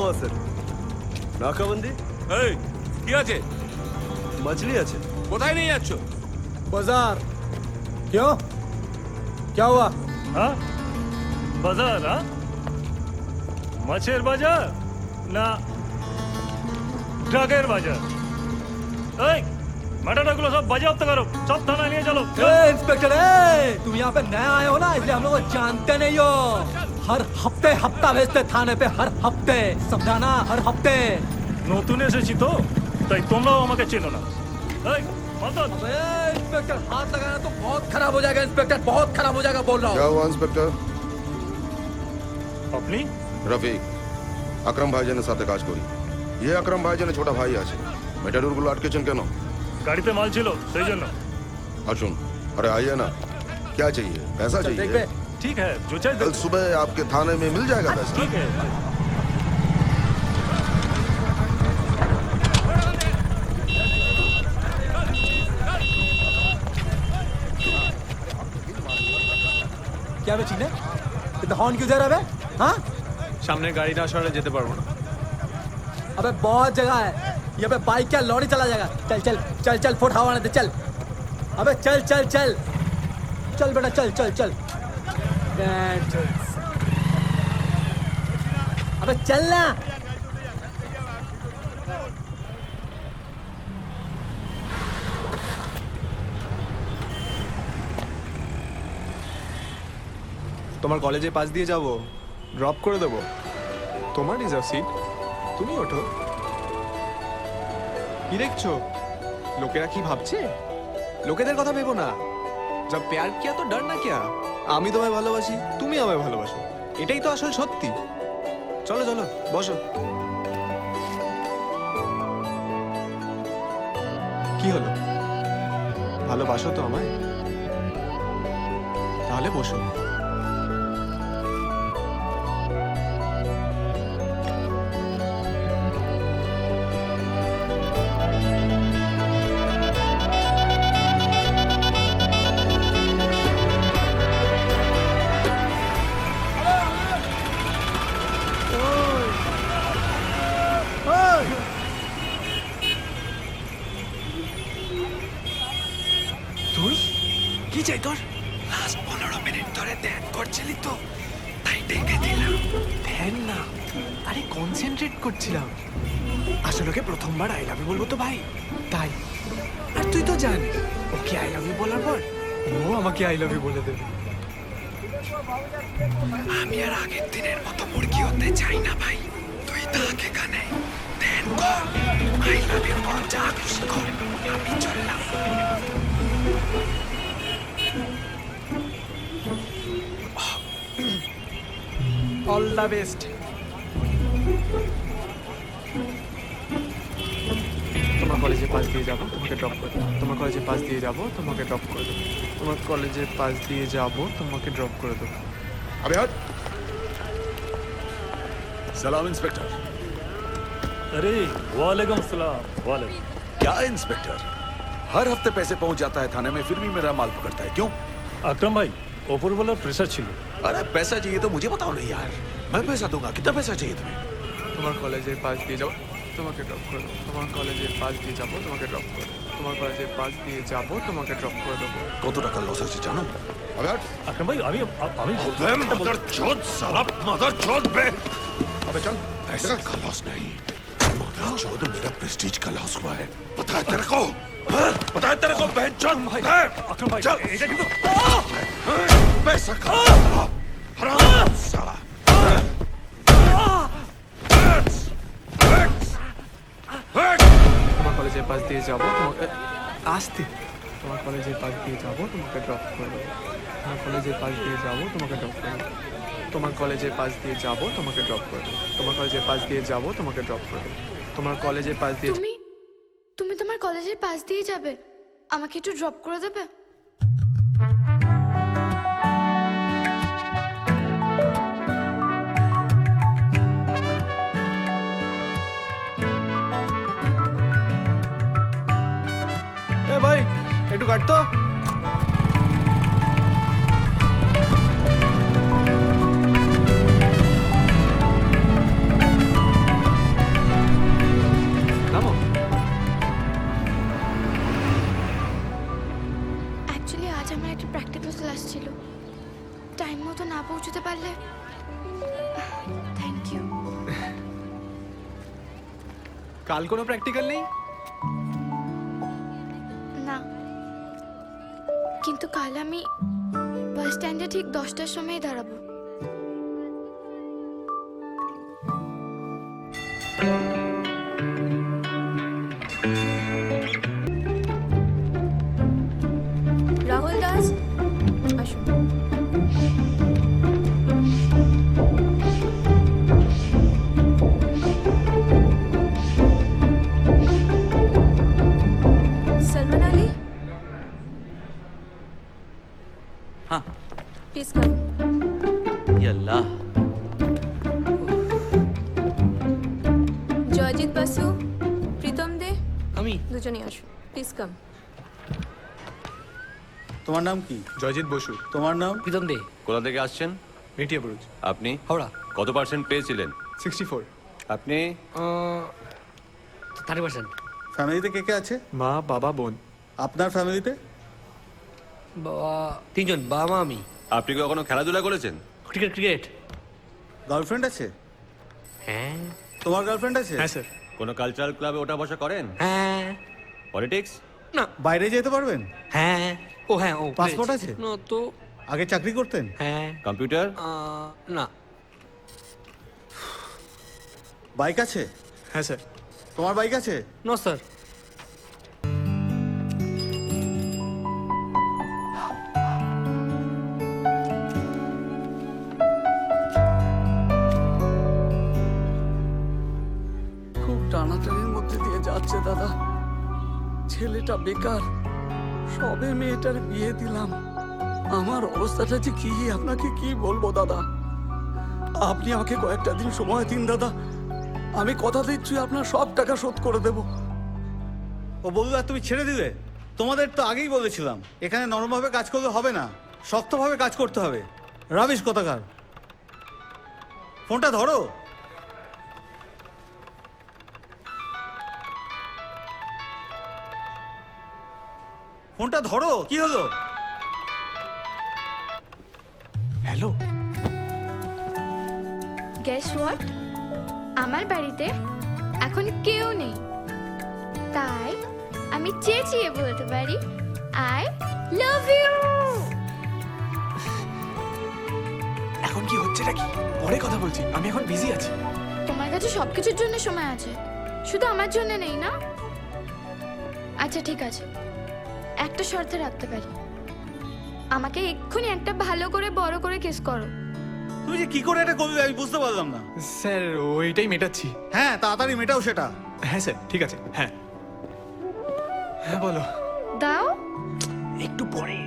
हुआ सर? नाकाबंदी? এই কি আছে? मछली আছে। কোথায় নিয়ে যাচ্ছ? बाजार। क्यों? क्या हुआ? हाँ बाजार हाँ মাছের বাজার না ড্রাগের বাজার এই মাটাটাগুলো সব বাজেয়াপ্ত করো সব থানায় নিয়ে চলো इंस्पेक्टर तुम यहाँ पे नया आए हो ना इसलिए हम लोग को जानते नहीं हो हर हफ्ते हफ्ता भेजते थाने पे हर हफ्ते समझा ना हर हफ्ते নতুন এসেছি তো তাই তোমরাও আমাকে চেনো না এই মালদার इंस्पेक्टर हाथ लगाना तो बहुत खराब हो जाएगा इंस्पेक्टर बहुत खराब हो जाएगा बोल रहा क्या हूँ हुआ इंस्पेक्टर? আপনি রফিক আকরাম ভাইজানের সাথে কাজ করি ये আকরাম ভাইজানের ছোট ভাই আছে মেটাডোরগুলো আটকেছেন কেন? গাড়িতে মাল ছিল সেই জন্য আসুন अरे आइए ना क्या चाहिए? पैसा देख चाहिए? बे ठीक है जो चाहे कल सुबह आपके थाने में मिल जाएगा पैसा। ठीक है क्या बे चीने इतना हॉर्न क्यों दे रहा है बे हाँ সামনে গাড়ি না সরালে যেতে পারবো না। अबे बहुत जगह है यहाँ पे बाइक क्या लॉरी चला जाएगा चल चल चल चल फुट हवा दे चल अबे चल चल चल चल बेटा चल चल चल अबे चल ना তোমার কলেজে পাশ দিয়ে যাব, ড্রপ করে দেবো। তোমার রিজার্ভ সিট, তুমি ওঠো। কি দেখছো? লোকেরা কি ভাবছে? লোকেদের কথা ভেবো না। যা প্যার কিয়া তো ডর না কিয়া। আমি তোমায় ভালোবাসি, তুমি আমায় ভালোবাসো। এটাই তো আসল সত্যি। চলো চলো বসো। কি হলো? ভালোবাসো তো আমায়? তাহলে বসো। তুই কি চাই তোর লাস্ট 15 মিনিট ধরে ধ্যান করছিলি তো তাই ডেকে দিলাম ধ্যান না আরে কনসেন্ট্রেট করছিলাম আসলে ওকে প্রথমবার আই লাভ ইউ বলবো তো ভাই তাই আর তুই তো জানিস ওকে আই লাভ ইউ বলার পর ও আমাকে আই লাভ ইউ বলে দেবে আমি আর আগের দিনের মতো মুরগি হতে চাই না ভাই তুই তাকে কানে ধ্যান কর আই লাভ ইউ বল যা খুশি কর আমি চললাম All the best. তোমার কলেজে পাস দিয়ে যাবো তোমাকে ড্রপ করে দেবো তোমার কলেজে পাস দিয়ে যাবো তোমাকে ড্রপ করে দেবো তোমার কলেজে পাস দিয়ে যাবো তোমাকে ড্রপ করে দেবো अबे हट। सलाम इंस्पेक्टर। अरे वालेकुम सलाम वालेकुम क्या इंस्पेक्टर, हर हफ्ते पैसे पहुंच जाता है थाने में, फिर भी मेरा माल पकड़ता है, क्यों? আকরাম ভাই ওপরওয়ালার প্রেসার ছিল अरे पैसा चाहिए तो मुझे बताओ नहीं यार, मैं पैसा दूंगा। कितना पैसा चाहिए तुम्हें? তোমার কলেজে পাস দিয়ে যাবো তোমাকে ড্রপ করে দেবো তোমার কলেজে পাস দিয়ে যাবো তোমাকে ড্রপ করে দেবো তোমার কলেজে পাস দিয়ে যাবো তোমাকে ড্রপ করে দেবো কত টাকা লস হয়েছে জানো? अबे हट। আকরাম ভাই আমি मदरचोद साला मदरचोद बे। अबे चल पैसे का लॉस नहीं, मदरचोद मेरा प्रेस्टीज का लॉस हुआ है। पता है तेरे को? हाँ? पता है तेरे को बहनचोद? আকরাম ভাই चल এটা কিন্তু पैसा का हराम साला। তোমার কলেজে পাস দিয়ে যাবো তোমাকে আসতে তোমার কলেজে পাস দিয়ে যাবো তোমাকে ড্রপ করে দেবো তোমার কলেজে পাস দিয়ে যাবো তোমাকে ড্রপ করে দেবো তোমার কলেজে পাস দিয়ে যাবো তোমাকে ড্রপ করে দেবো তোমার কলেজে পাস দিয়ে যাবো তোমাকে ড্রপ করে দেবো তোমার কলেজে পাস দিয়ে তুমি তুমি তোমার কলেজের পাশ দিয়ে যাবে আমাকে একটু ড্রপ করে দেবে এ ভাই একটু কাটতো প্র্যাকটিক্যাল ক্লাস ছিল, টাইম মতো না পৌঁছতে পারলে। Thank you. কাল কোনো প্র্যাকটিক্যাল নেই? না, কিন্তু কাল আমি বাস স্ট্যান্ডে ঠিক 10টার সময় দাঁড়াবো। রাহুল দাস আসুন। सलमान अली हाँ प्लीज कम। यल्ला জয়জিৎ বাসু, প্রীতম দে, আমি দুজনেই আসুন। Please come. তোমার নাম কি? জয়জিৎ বসু, তোমার নাম? প্রীতম দে। কোথা থেকে আসছেন? মেটিয়া বুরুজ। আপনি হাওড়া কত পার্সেন্ট পেয়েছিলেন? 64। আপনি 30%। ফ্যামিলিতে কে কে আছে? মা, বাবা, বোন। আপনার ফ্যামিলিতে? বাবা 3 জন, বাবা মা আমি। আপনি কি কখনো খেলাধুলা করেছেন? ক্রিকেট। গার্লফ্রেন্ড আছে? হ্যাঁ তোমার গার্লফ্রেন্ড আছে? হ্যাঁ স্যার। কোনো কালচারাল ক্লাবে ওঠা বসা করেন? হ্যাঁ পলিটিক্স? না বাইরে যেতে পারবেন? হ্যাঁ ও হ্যাঁ ও পাসপোর্ট আছে? না তো আগে চাকরি করতেন? হ্যাঁ কম্পিউটার? না বাইক আছে? হ্যাঁ স্যার। তোমার বাইক আছে? No sir. খুব টানাটানির মধ্যে দিয়ে যাচ্ছে দাদা। ছেলেটা বেকার, সবে মেয়েটার বিয়ে দিলাম। আমার অবস্থাটা যে কি আপনাকে কি বলবো দাদা। আপনি আমাকে কয়েকটা দিন সময় দিন দাদা, আমি কথা দিচ্ছি আপনার সব টাকা শোধ করে দেব। ও বললো আর তুমি ছেড়ে দিলে? তোমাদের তো আগেই বলেছিলাম এখানে নরমভাবে কাজ করলে হবে না, শক্তভাবে কাজ করতে হবে। রাবিশ কথাকার। ফোনটা ধরো। ফোনটা ধরো, কি হলো? হ্যালো। গেস হোয়াট, আমার বাড়িতে এখন কেউ নেই, তাই আমি চেঁচিয়ে বলতে পারি আই লাভ ইউ। এখন কি হচ্ছেটা কি? পরে কথা বলছি, আমি এখন বিজি আছি। তোমার কাছে সবকিছুর জন্য সময় আছে, শুধু আমার জন্য নেই না? আচ্ছা ঠিক আছে, একটা শর্তে রাখতে পারি, আমাকে এক্ষুনি একটা ভালো করে বড় করে কিস করো। তুমি যে কি করে এটা করবে আমি বুঝতে পারলাম না। স্যার ওইটাই মেটাচ্ছি। হ্যাঁ তাড়াতাড়ি মেটাও সেটা। হ্যাঁ স্যার, ঠিক আছে। হ্যাঁ হ্যাঁ বলো। দাও। একটু পরে।